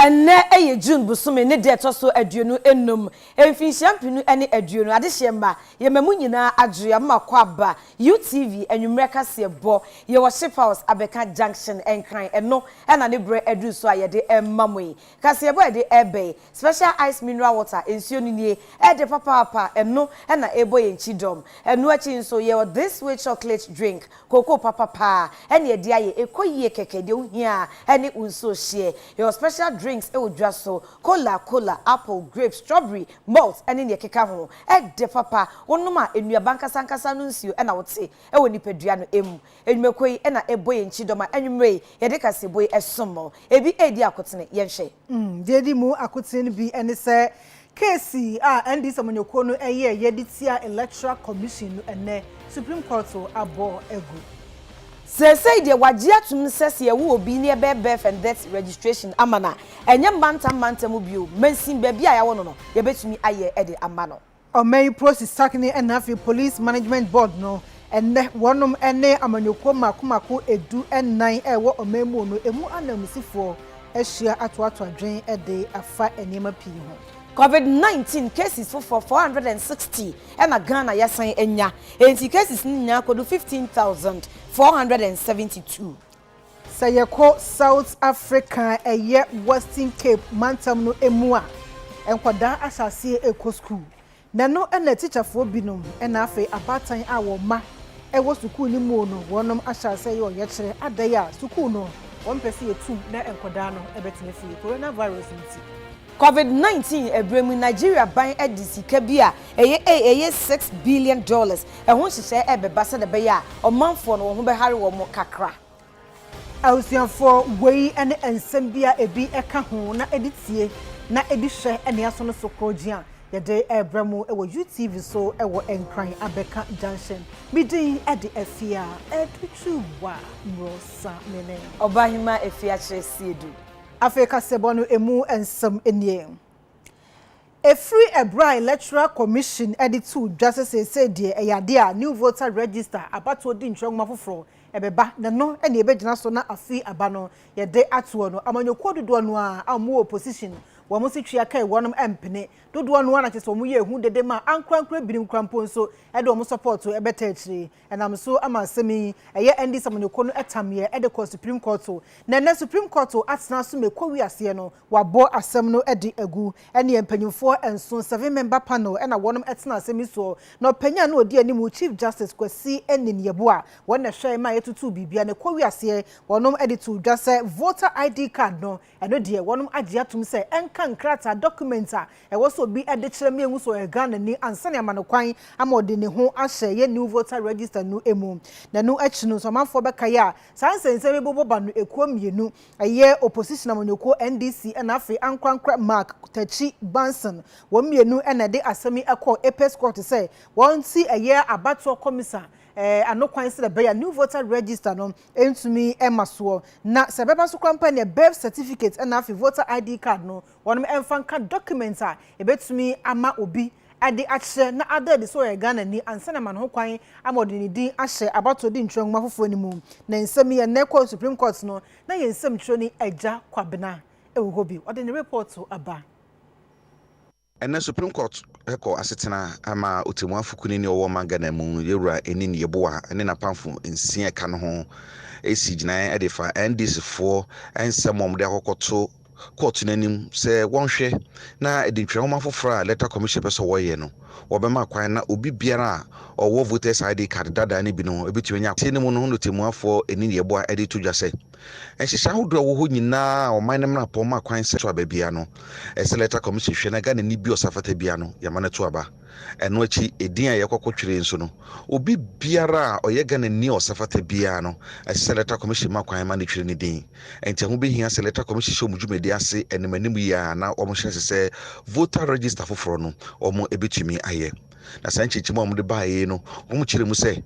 enne eye June busume ne de toso aduonu enum emfinhia mpinu ene aduonu adehye mba ye mamu nyina adwoya makwa ba UTV enwumre kase bo ye wo ship house abeka junction enkran eno na ne bre adu so ayede emmamoi kase bo ede ebe special ice mineral water ensuo nie ede papa eno na ebo ye nchidom eno achi nso ye this way chocolate drink cocoa papa ene ede aye ekoyie keke de ohia ene unso hye your special drinks e wodwa so cola apple grape strawberry malt ene ne keka ho de papa wonoma enuaba nkasa no nsuo na wote e woni padua no emu enwumekoi na eboye nchidoma enwumre ye de kaseboy esomo ebi edi akotene ye hwe dedi mu akotene bi ene se case ndi samanyoko no eye yeditia electoral commission ene supreme court abo egu say de waje atum sese ye wo obi ne birth and death registration amana enye mantam bio mansin ba bia ya wono no ye betumi aye ede amano omei process sakini enafi police management board no enne wonum ene amanyoko makomako edu ennan ewo omemu no emu anamsifo ehia atoato adwen ede afa enema pii ho COVID-19 cases for 460 and a Ghana yasan enya enti cases nya kodu 15,472 sayeko South Africa eye Western Cape mantam no emua enkwada asase eko school nano ena teacher for binom ena afi abatan awo ma ewo school ni mu no wonom asase ye oye kire adaya school no won pese etum na enkwada no ebetine fi coronavirus nti COVID-19 ebremu Nigeria ban edisika bia eye $6 billion ehun hyehyɛ ebeba se de be ya omanfo no ho be hare wo mo kakra ausianfo wei ene ensem bia ebi eka ho na editie na edihwe ene aso no sokrojia yede ebremu ewo UTV so ewo enkran abeka junction midin ede Afia Adutwumwaa Morosa mene obahima Afia Asiedu Afai kasebono emu ensem enie Efree Ebra Electoral Commission editu justice say die eyade a new voter register abato di ntwengma foforo ebeba ne no ene ebegyina so na afi aba no yede atuo no amanyoko dodo no a amu opposition wo mo sitwia kai wonom empene dodo no na kyese wo ye hu dede ma ankrankra birim krampo nso ede wo mo support ebeta akire enam so ama semi eye ndi samanyoko no etamye ede ko Supreme Court na Supreme Court atena so mekowi ase no wabo asem no ede agu ene empanyimfo enso 7-member panel ena wonom etena asemi so na opanya na odi animu Chief Justice Kwasi Eniniebo a wona hwe ma yetutu bibia ne kowi ase wonom ede to dwase voter ID card no eno de wonom agye atum se enka nkrata documenta e wo so bi ede kire me enwu so Ghana ni ansane amanokwan amode ne ho ahye ye new voter register no emu na no achi no so manfo beka ya sansense me boboba no ekuo mienu eye opposition amanyoko NDC na afi ankrankra Mark Tachi Banson wo mienu na de asemi ekọ Apex Court say won si eye abato commissar anokwan se be ya new voter register no entumi emaso na sebeba so company birth certificate na afi voter ID card no wonom emfanka document a ebetumi ama obi ade ahye na ada de so Ghana ni ansana man ho kwan amode ni din ahye abato di ntwengma fofo ni mu na nsem ye na ekọ Supreme Court no na ye nsem tro ni agya kwabena ewo hobi ode ni report aba ena Supreme Court eko asetena ama otemuafukuni ni owo mangana mu yewura eni ni yeboa ene na pamfo nsia ka no ho esi gina edefa NDC for ensemom de akokoto court nanim se wonhwe na edintwe homa foforo a letter commission person woye no wobema kwan na obi biara owo voters ID card dada ne bi no ebetumi nya tie ne mu no notemuafo eni ne yeboa ede to dwase enhyehyɛ ahodo wo ho nyina o man na pɔ ma kwan se to ababia no letter commission hwe na Ghana ni bi osafata bia no yamane to aba eno achi edin a yekokotwere nso no obi biara oyɛ Ghana ni osafata bia no letter commission ma kwan ma ne twere ne din enti ho behia letter commission show mudwumedi ase enemanim ya na omo hye se voter register foforo no omo ebetumi aye na sanchichi mo de baaye no omo kire mu se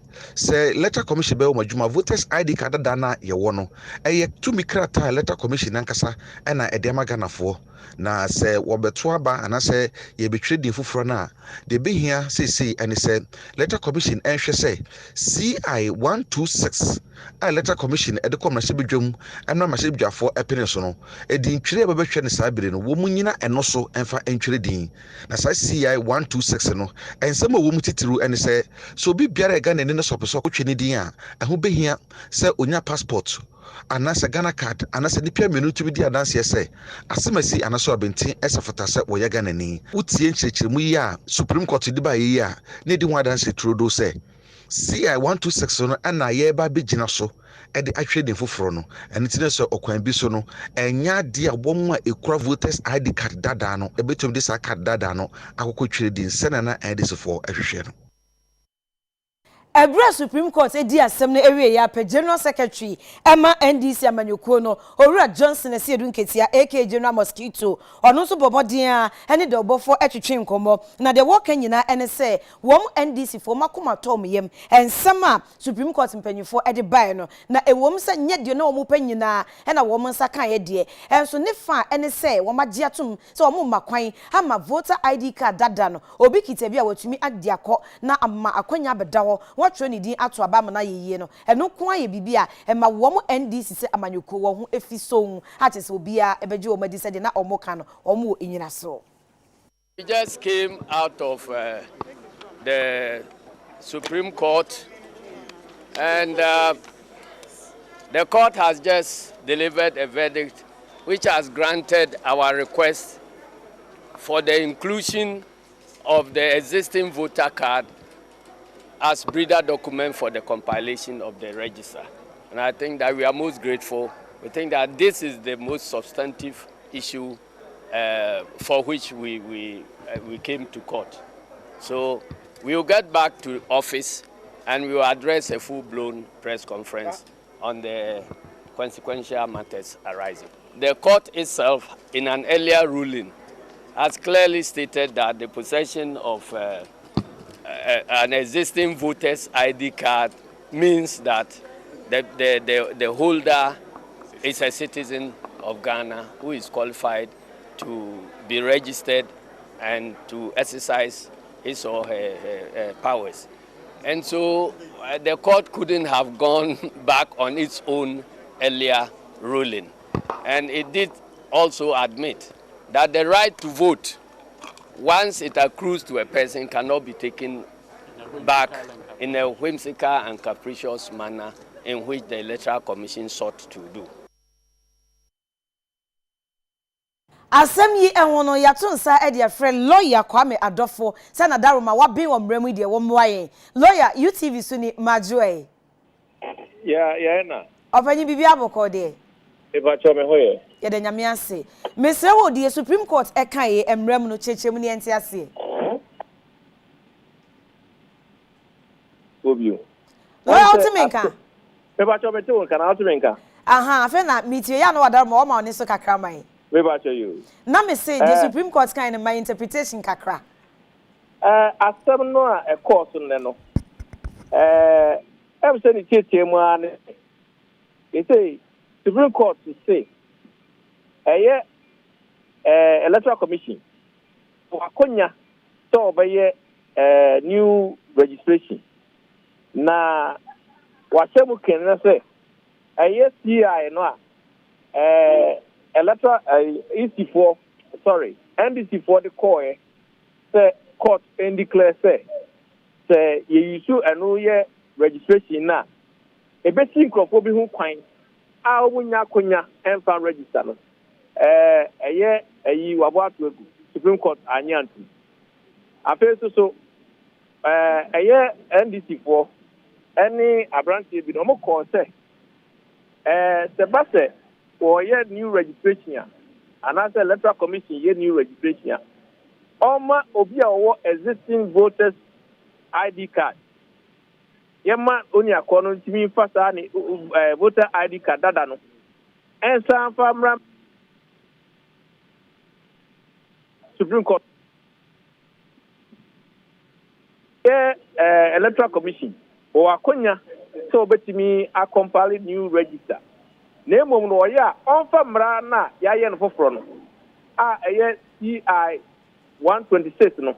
letter commission be o madwuma voters ID card da na ye wo no eye tumi krata letter commission nankasa na edema Ghanafo na se wobeto aba ana se ye betwere din foforo na de behia sei ene se letter commission enhwe se CI 126 Electoral Commission e de kom na hye bedwam enra ma hye bedwafo epene so no edin twire be behwe ne saa bere no wo munyina eno so emfa entwire din na saa CI 126 no ensem a wo mu titiru ene se so obi biara ga ne ne sopeso kotwe ne din a eho behia se onya passport anase Ghana card anase nipia menu to bi di adanse se asemasi anaso abenti esafata se wo ye Ghana ni utie nchirechiremu yi a Supreme Court di ba yi a ne di ho adanse trudo se CI 126 no ana ye ba begina so e de atwe den foforo no ene tine so okwan bi so no enya de abom a ekura voters ID card dada no ebetum de sa card dada no akoko twire din senana edisofo ahwehwe no Ebra Supreme Court edi asem na ewie ya pe General Secretary Emma NDC amanyuko no Owura Johnson Asiedu nketia AK General Mosquito ono so bobodin a ene de obofo etwetwe nkomo na de work nyina ene se wom NDC fo makoma tom yem ensem a Supreme Court mpanyufo ede bai no na ewom se nye de na omo panyina ena wom nsa kan ye de enso ne fa ene se wom agye atom se wom makwan ama voter ID card dada no obi kite bia watumi ade akọ na ama akwanya bedawo watro ni din ato abama na yeye no eno ko aye bibia e ma wo NDC se amanyoko wo ho efiso atese obia ebeje wo madi se de na omoka no omo enyina so. We just came out of the Supreme Court and the court has just delivered a verdict which has granted our request for the inclusion of the existing voter card as breeder document for the compilation of the register. And I think that we are most grateful. We think that this is the most substantive issue for which we came to court. So we will get back to office and we will address a full-blown press conference on the consequential matters arising. The court itself, in an earlier ruling, has clearly stated that the possession of an existing voter's ID card means that the holder is a citizen of Ghana who is qualified to be registered and to exercise his or her powers. And so the court couldn't have gone back on its own earlier ruling. And it did also admit that the right to vote, once it accrues to a person, cannot be taken back in a whimsical and capricious manner in which the Electoral Commission sought to do. Asem yi enwono yatunsa e de friend lawyer Kwame Adofo say na daroma wa bin wo mremu de wo mwaye lawyer UTV suni majoe ya na ofanyi bibi aboko de e ba cho me hoye ye de nyame ase mesre wo de Supreme Court e kan ye emremu no chechemu ne enti ase obio lawyer otimenka e ba cho me to kan otimenka aha afa na metie ya no wadaroma wo ma oni so kakra mai we ba cho you na me say the Supreme Court kind of my interpretation kakra asem no a e court ne no em say ni tietie mu ane e say Supreme Court to say Electoral Commission wakonya to obeye new registration na wachemu kenna say CI no a Electoral EC4 sorry NDC4 the core say court and declare say you issue anu ye registration na e beti nkrofo bi hu kwan a obunya konya enfan register no ayi wabo atogu Supreme Court anyantu afeso so NDC4 any abrantie bi no mo ko say sebase for your new registration and as Electoral Commission your new registration oma obi a wo existing voters ID card yema oni akono ntimi fasa ni voter ID card dada no ensa famra Supreme Court Electoral Commission o akonya so betimi a compile new register na mom no ya onfa mra na ya ye no foforo no a CI 126 no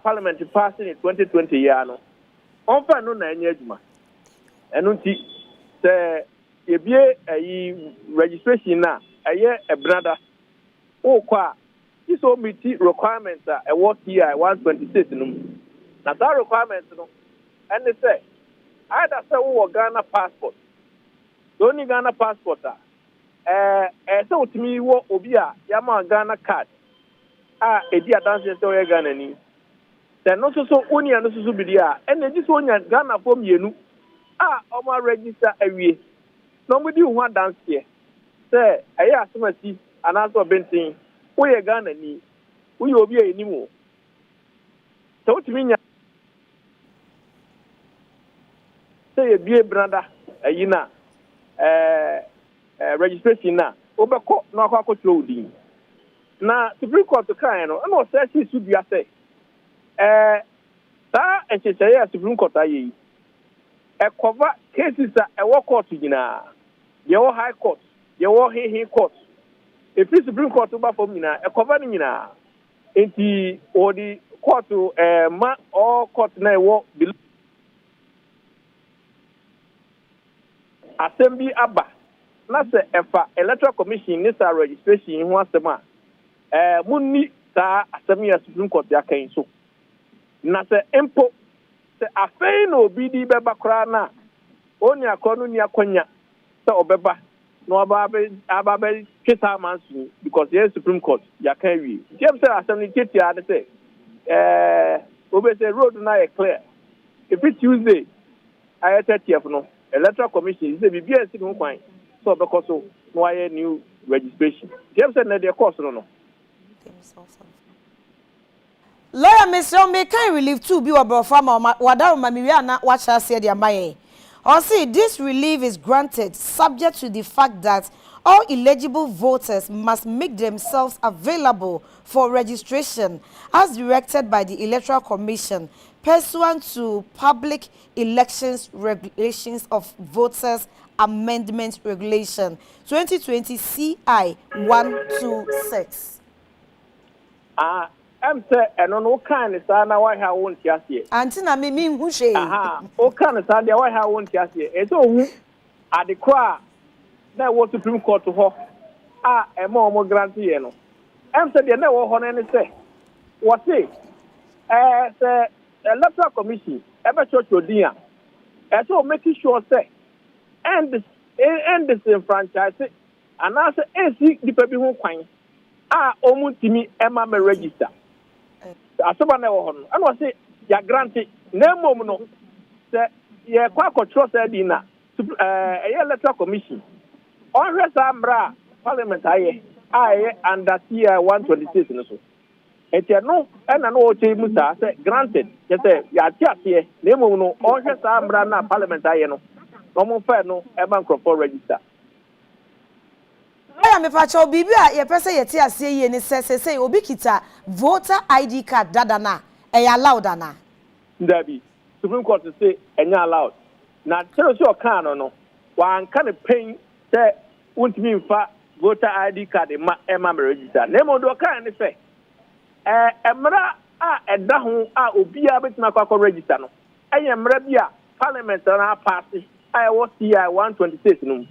parliament passing in 2020 year no onfa no na anya adwuma eno nti say ye be a registration na aye a brother o kwa this all meet requirements a what year 126 no na that requirements no and they say either say we Ghana passport the only Ghana passport so to me wo obi a yama Ghana card edi adanse say we Ghana ni then no so oni no so bi dia and this one Ghana form yenu omo register awie no mo di ho adanse say aye asomasi anaso bentin we Ghana ni we obi a enimu so to me nya say e bie brother ayina registration na obekọ na akwa throw din na Supreme Court kan no na o say si su bia say ta enchecheye Supreme Court ayi e cover cases a e court nyina ye wo high court ye wo he court if Supreme Court ba fom nyina e cover nyina enti o di court ma all court na e wo assembly aba na se efa electoral commission ni sa registration ho asema munni sa assembly Supreme Court ya kan so na se empo se Afai no obi di beba kra na oni akonu ni akonya se obeba no aba keta mansu because the Supreme Court ya kan wi dem say assembly ketia de say obe say road na e clear if it Tuesday I 30th no Electoral Commission is the BBS in Hong so because no new registration. James said that the course no. Lawyer Mr. Ombe can relief to be about farmer Wadao Mamiana watch us say the Amaye. Or see this relief is granted subject to the fact that all eligible voters must make themselves available for registration as directed by the Electoral Commission pursuant to Public Elections Regulations of Voters Amendment Regulation 2020 CI 126. I'm say no kind sana why ha won tiasie. Antina me hu hwe. O kind sana why ha won tiasie. E so hu adekwa na wo Supreme Court ho e mo mo grant ye no. Em say de na wo ho na ne say. Wo say say Electoral Commission ever church odin a so making sure say end this franchise and as AC the people who kwan omutimi ema me register asoba na wo ho no and wo say ya grant na mom no say ye kwa control say di na Electoral Commission on resa mbra parliament aye under CI 126 no so eti no na no oche musa say granted je say ya tiasie na mom no on resa mbra na parliament aye no no fa no e bank for register. I am a patch of Bibia, ye pesa yeti asie ye ni say obi kita voter ID card dadana e allowed ana. Ndabi Supreme Court say enya allowed. Na tell us your can no wan kan pain say untimi mfa voter ID card ma register. Nemo do kan ni say emra eda ho obi a betina kwa register no. Emra bia parliament na pass I was CI 126 no.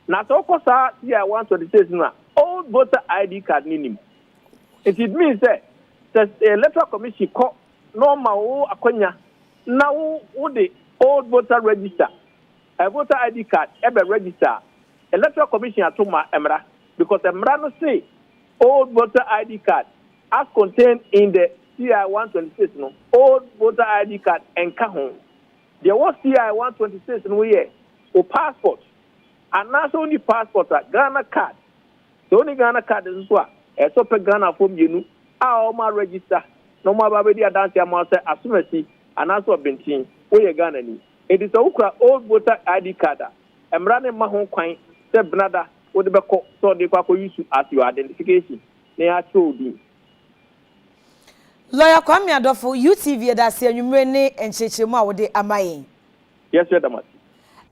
Na so ko sa CI 126 no old voter ID card nim. It means that the Electoral Commission ko normal wo akonya na wo the old voter register. A voter ID card ebe register. Electoral Commission atoma emra because emra no say old voter ID card as contained in the CI 126 no old voter ID card enka ho. There was CI 126 no here o passport and not only passport Ghana card. The only Ghana card is what so pe Ghana form you all my register no more baby dance amount asumasi and also bentin we Ghana ni. It is a old voter ID card. I'm running my home coin say brother wo de beko so de kwa use as your identification. Na ya show di. Lawyer Kwame Adofo UTV da se anwumre ne enchechemu a wo de amaye. Yes, madam.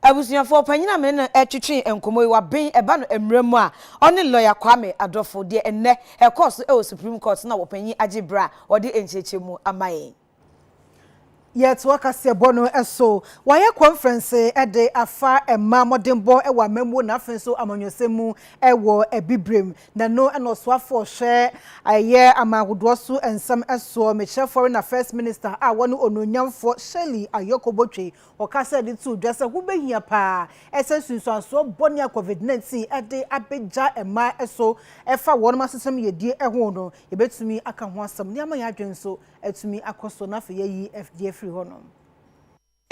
Abusuafo panyina me na etwetwe enkomo wa ben eba no emremu a oni lawyer Kwame Adofo de enne course Supreme Court na wo panyi agibra wo de enchechemu amaye. Yet wakase bono eso waye conference de afa emma modembo e wa memo na afenso amanyosemu e wo ebibrem na no eno so afo hwe aye amagodo so ensam eso meche foreign affairs minister a wonu ononyamfo Shirley Ayokobotwe okase de tu dwese hu behia pa esensunso so bonia covid-19 e de abeja emma eso efa wonu masesem yedie e ho no yebetumi aka ho asam ne ama ya adwenso etumi akoso na fe yi FDA free honom.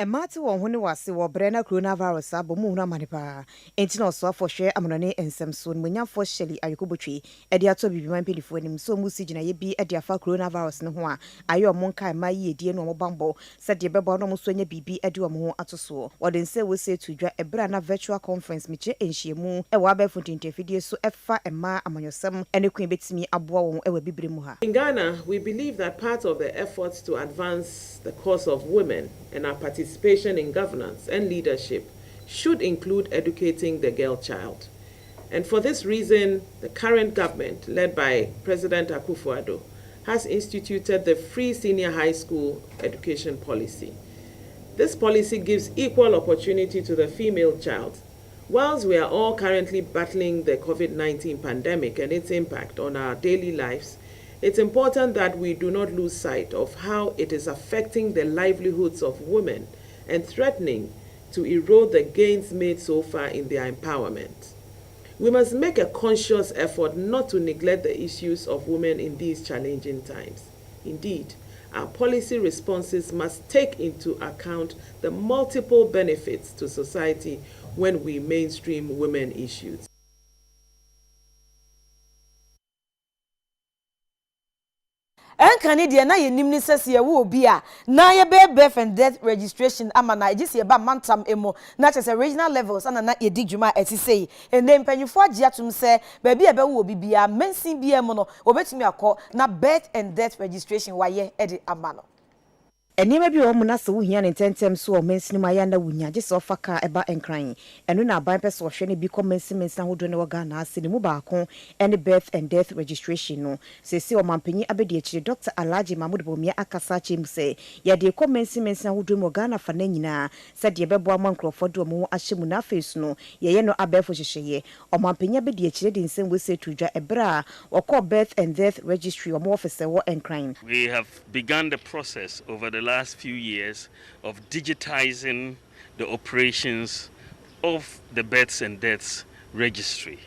Emati won hone wase wo brena coronavirus abomu hunu amanipa enti no so afọhwe amonone ensem so munyafo Shirley Ayokobotwe e de ato bibi man pelifo anim so mu sigina ye bi e de afa coronavirus ne ho a ayo mo nka ma yi edie no mo bambo se de bebo no mo so nya bibi e de wo ho atoso wode nse we se tudwa ebra na virtual conference miche enhiemu e wa ba fontintefidie so efa ema amanyosem ene kwen betimi aboa won e wa bibire mu ha. In Ghana, we believe that part of the efforts to advance the cause of women and our participation in governance and leadership should include educating the girl child. And for this reason, the current government, led by President Akufo-Addo, has instituted the free senior high school education policy. This policy gives equal opportunity to the female child. Whilst we are all currently battling the COVID-19 pandemic and its impact on our daily lives, it's important that we do not lose sight of how it is affecting the livelihoods of women and threatening to erode the gains made so far in their empowerment. We must make a conscious effort not to neglect the issues of women in these challenging times. Indeed, our policy responses must take into account the multiple benefits to society when we mainstream women issues. Enkani de na ye nimni sese ye wo obi a na ye be birth and death registration ama na ejisi ye ba mantam emo na chese regional levels ana na ye digdwuma etisei ene mpanyufo agi atum se ba bi e be wo obi bia mensin bia mo no obetumi akọ na birth and death registration waye edi ama no. Enima bi wo mu na se wo hia ne tentem so o mensin ma ya na wunya je se ofaka eba enkran eno na ban pese wo hwe ne bi commencement mensin hodo ne wo Ghana ase ne mu baako ene birth and death registration no se se o mampanyi abedi akire Dr. Alhaji Mahmoud Bomia akasa chem se ya de commencement mensin hodo mo Ghana fa na nyina se de bebo amankrofo do mo ahyemu na face no ye no abefo hyehyeye o mampanyi abedi akire de nsem we se tudwa ebra wo call birth and death registry o mo office wo enkran. We have begun the process over the last few years of digitizing the operations of the births and deaths registry.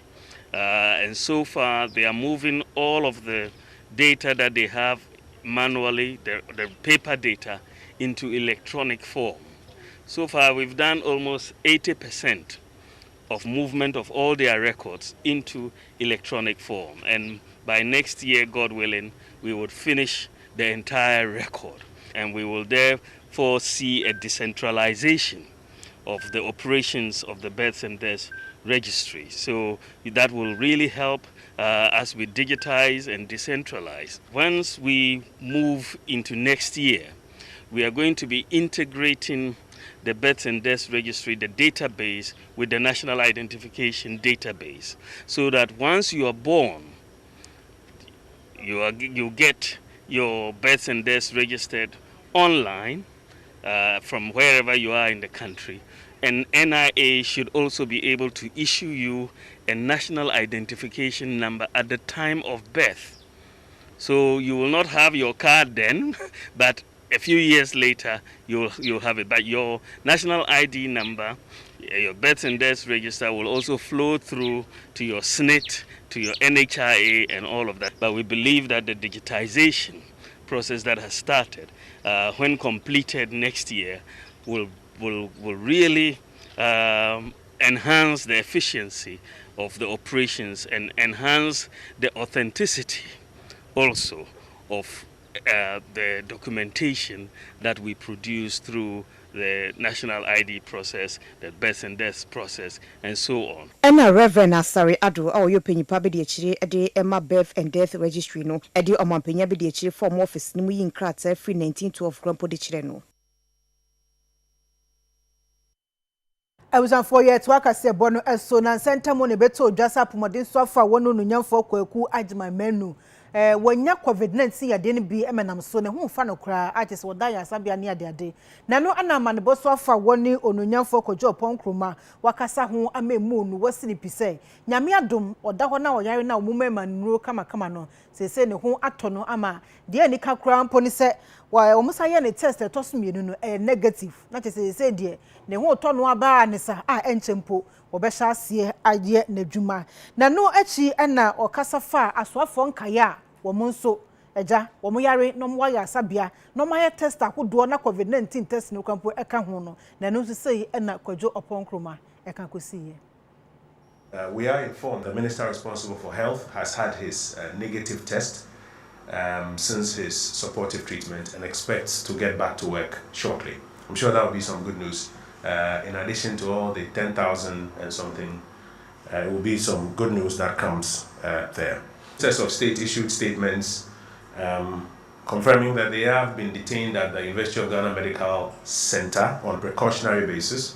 And so far, they are moving all of the data that they have manually, the paper data, into electronic form. So far, we've done almost 80% of movement of all their records into electronic form. And by next year, God willing, we would finish the entire record. And we will therefore see a decentralization of the operations of the births and deaths registry. So that will really help as we digitize and decentralize. Once we move into next year, we are going to be integrating the births and deaths registry, the database, with the national identification database, so that once you are born, you get your births and deaths registered online from wherever you are in the country. And NIA should also be able to issue you a national identification number at the time of birth. So you will not have your card then, but a few years later you'll have it. But your national ID number, your births and deaths register will also flow through to your SNIT, to your NHIA and all of that. But we believe that the digitization process that has started, when completed next year, will really enhance the efficiency of the operations and enhance the authenticity also of the documentation that we produce through the national ID process, the births and deaths process, and so on. Ena Reverend Asari Adu, our opinion, Pabi de Chile, a Emma birth and death registry, no, a dear Omampenia be the Chile form office, Nimu in Kratz, free 1912 Grandpo de Chileno. I was on 4 years work as a bono as soon as Santa Mone Beto, just up Modin Sofa, one on Yan for Kweku, Ajma menu. wonya COVID-19 ya de ne bi emenam so ne ho fa no kra a kyese woda ya sabia ne ade na no anama ne boso afa woni ononyamfo kojo ponkroma wakasa ho amemu no wasini pise nyame adom oda ho na oyare na omuma manuro kama no sese ne ho atono ama de ani kakra mpo ni se omusa ye ne test etoso mienu no negative na kyese se de ne ho tono aba ne sa a enchempo obesha asie aye n'adwuma na no achi na okasa fa asoafo nkaya wo monso eja wo moyare no mo ya sabia no mo ya test akodo na COVID-19 test no kampo eka ho no na no sei na kwadwo oponkroma eka kosiye. We are informed the minister responsible for health has had his negative test since his supportive treatment and expects to get back to work shortly. I'm sure that will be some good news. In addition to all the 10,000 and something, it will be some good news that comes there. Ministers of State issued statements confirming that they have been detained at the University of Ghana Medical Center on precautionary basis.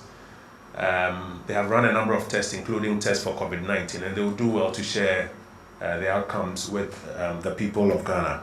They have run a number of tests, including tests for COVID-19, and they will do well to share the outcomes with the people of Ghana.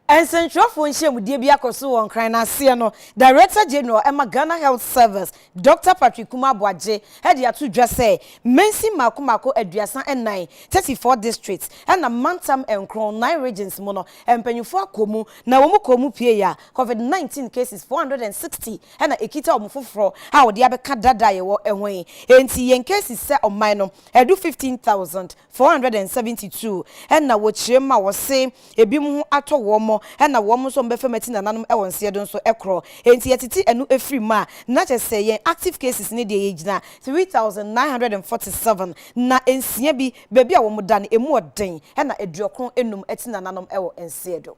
And Central Function with Debia Kosu on Cranasiano, Director General Emma Ghana Health Service, Dr. Patrick Kumabwaje, had ya to just say, Mensi Makumako Edriasan and 9, 34 districts, and a Mantam and Crown 9 regions mono, and Penufa Komu, Naomu Komu Pia, COVID-19 cases 460, and a Ekita Omufufro, how the Abeka Dada away, and Tien cases set on minor, I do 15,472, and now what Shema was saying, a bimu ato womo. And a woman so befemeti na nanum e Asiedu so ekro enti yetiti enu efri ma na chese yen active cases ne de age na 3,947 na ensia bi bebi a wo mudan emu oden e na eduokron enum eti na nanum e Asiedu.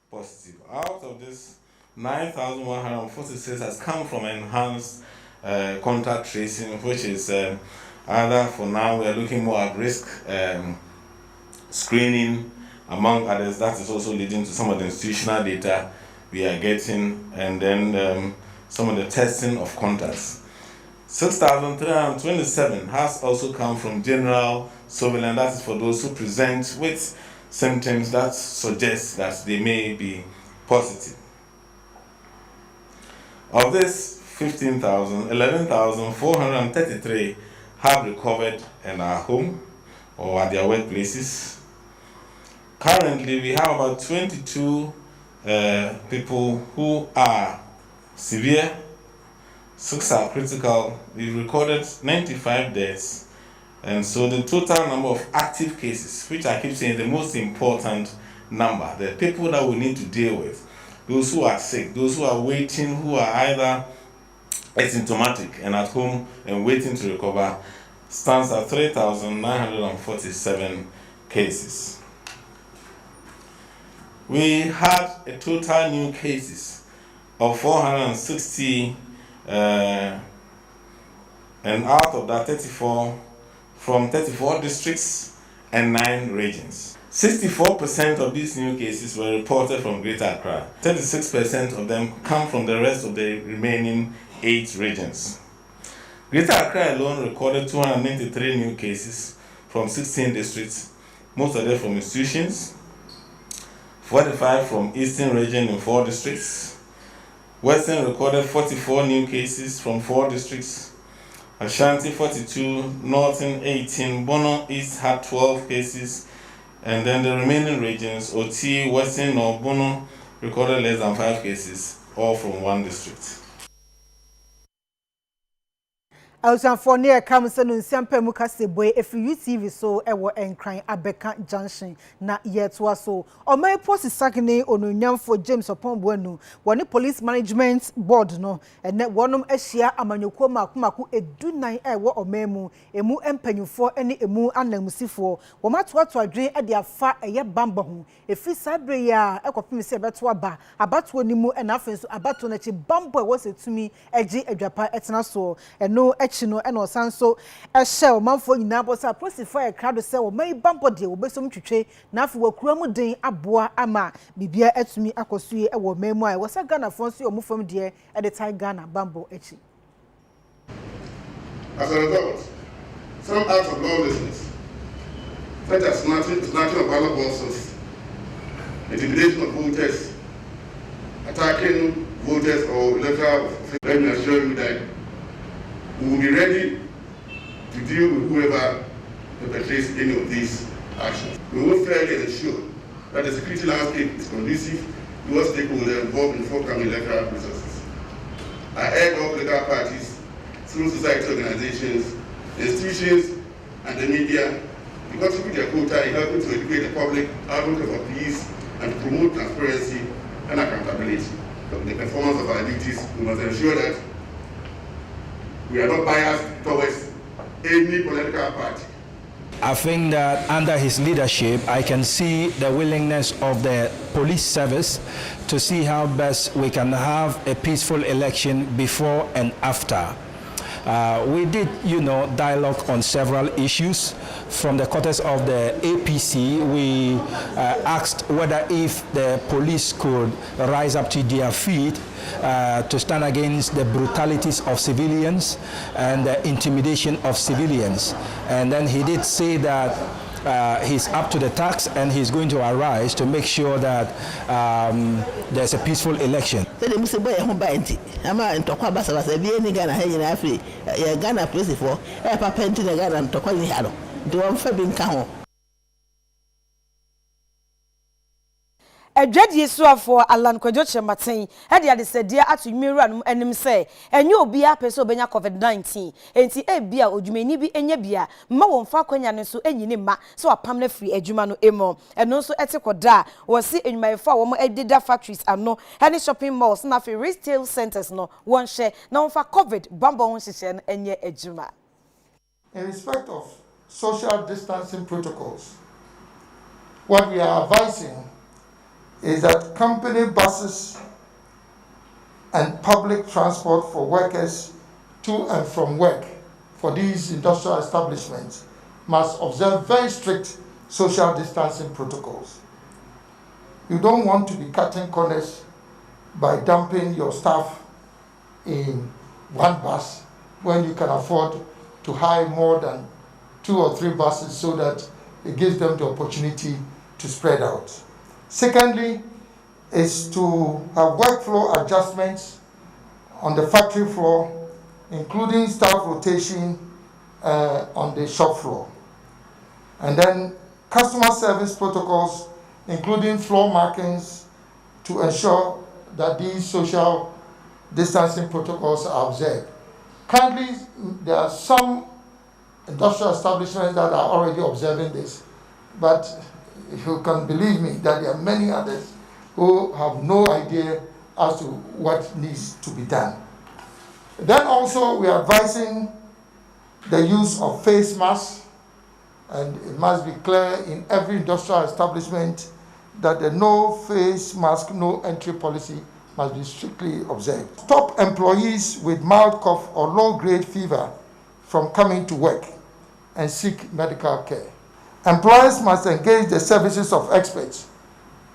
Positive. Out of this, 9,146 has come from enhanced contact tracing, which is either for now we are looking more at risk screening. Among others, that is also leading to some of the institutional data we are getting, and then some of the testing of contacts. 6,327 has also come from general surveillance. That is for those who present with symptoms that suggest that they may be positive. Of this 15,000, 11,433 have recovered and are home or at their workplaces. Currently, we have about 22 people who are severe, 6 are critical. We recorded 95 deaths, and so the total number of active cases, which I keep saying the most important number, the people that we need to deal with, those who are sick, those who are waiting, who are either asymptomatic and at home and waiting to recover, stands at 3,947 cases. We had a total new cases of 460, and out of that 34 from 34 districts and 9 regions. 64% of these new cases were reported from Greater Accra. 36% of them come from the rest of the remaining 8 regions. Greater Accra alone recorded 293 new cases from 16 districts, most of them from institutions. 45 from Eastern region in 4 districts. Western recorded 44 new cases from 4 districts. Ashanti 42, Northern 18, Bono East had 12 cases, and then the remaining regions, OT, Western or Bono, recorded less than 5 cases, all from 1 district. Ausanfo ne kam se no nsiampa mu kase boy efi UTV so ewo enkran abeka junction na yeto so omai post sakne ononyamfo James Oponbuanu woni police management board no ene wonum ahia amanyoko makomako edunan ewo omemu emu empanyufo ene emu anamusifo womatoato adwen ede afa eye bamba ho efi sabre ya ekopim se beto aba abato nimu ena afenso abato na chi bamba wo setumi eji adwapa etena so eno chino eno sanso ehye manfo nyina bosa prosify crowd se wo mai bambode wo besom twetwe na afi wakura mu den aboa ama bibia etumi akosue e wo memu a wo sa Ghana fonso omufam de e de tai Ghana bambo echi. As a result, some acts of lawlessness, such as snatching of ballot boxes, intimidation of voters, attacking voters or electoral officials, let me assure you that we will be ready to deal with whoever perpetrates any of these actions. We will fairly ensure that the security landscape is conducive to all stakeholders involved in forthcoming electoral processes. I urge all political parties, civil society organizations, institutions, and the media to contribute their quota in helping to educate the public, advocate for peace, and to promote transparency and accountability. In the performance of our duties, we must ensure that we are not biased towards any political party. I think that under his leadership, I can see the willingness of the police service to see how best we can have a peaceful election before and after. We did, dialogue on several issues. From the quarters of the APC, we asked whether if the police could rise up to their feet to stand against the brutalities of civilians and the intimidation of civilians. And then he did say that he's up to the task and he's going to arise to make sure that there's a peaceful election. Edwedi suafo Alan Kwadwo Chematen he de adesadia atu miru anum enim se enye obi a pese obenya COVID-19 enti ebia odwumani bi enya bia ma wonfa kwanya ne so enyini ma so apam na free adwuma no emo eno so etikoda wo si enwumayefo a wo edida factories ano any shopping malls na free retail centers no won share na wonfa COVID bamba won hihye no enye adwuma. In respect of social distancing protocols, what we are advising is that company buses and public transport for workers to and from work for these industrial establishments must observe very strict social distancing protocols. You don't want to be cutting corners by dumping your staff in one bus when you can afford to hire more than 2 or 3 buses so that it gives them the opportunity to spread out. Secondly, is to have workflow adjustments on the factory floor, including staff rotation on the shop floor. And then customer service protocols, including floor markings, to ensure that these social distancing protocols are observed. Currently, there are some industrial establishments that are already observing this, but you can believe me that there are many others who have no idea as to what needs to be done. Then also we are advising the use of face masks, and it must be clear in every industrial establishment that the no face mask, no entry policy must be strictly observed. Stop employees with mild cough or low-grade fever from coming to work and seek medical care. Employers must engage the services of experts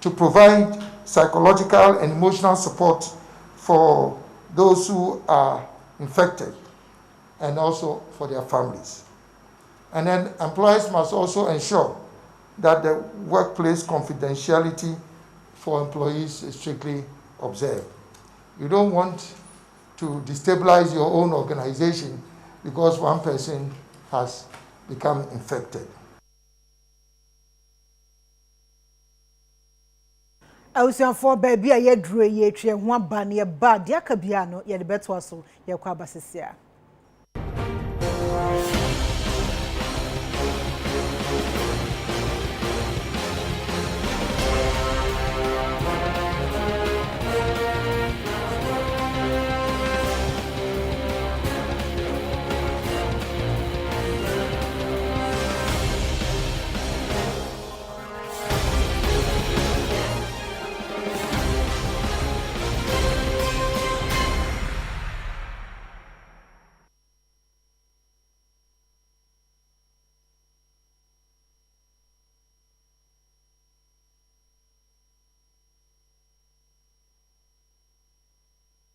to provide psychological and emotional support for those who are infected and also for their families. And then employers must also ensure that the workplace confidentiality for employees is strictly observed. You don't want to destabilize your own organization because one person has become infected. Awusianfo baabi a yeduro ye twe ho aba ne ba dia ka bia no ye de beto aso ye kwa basisia.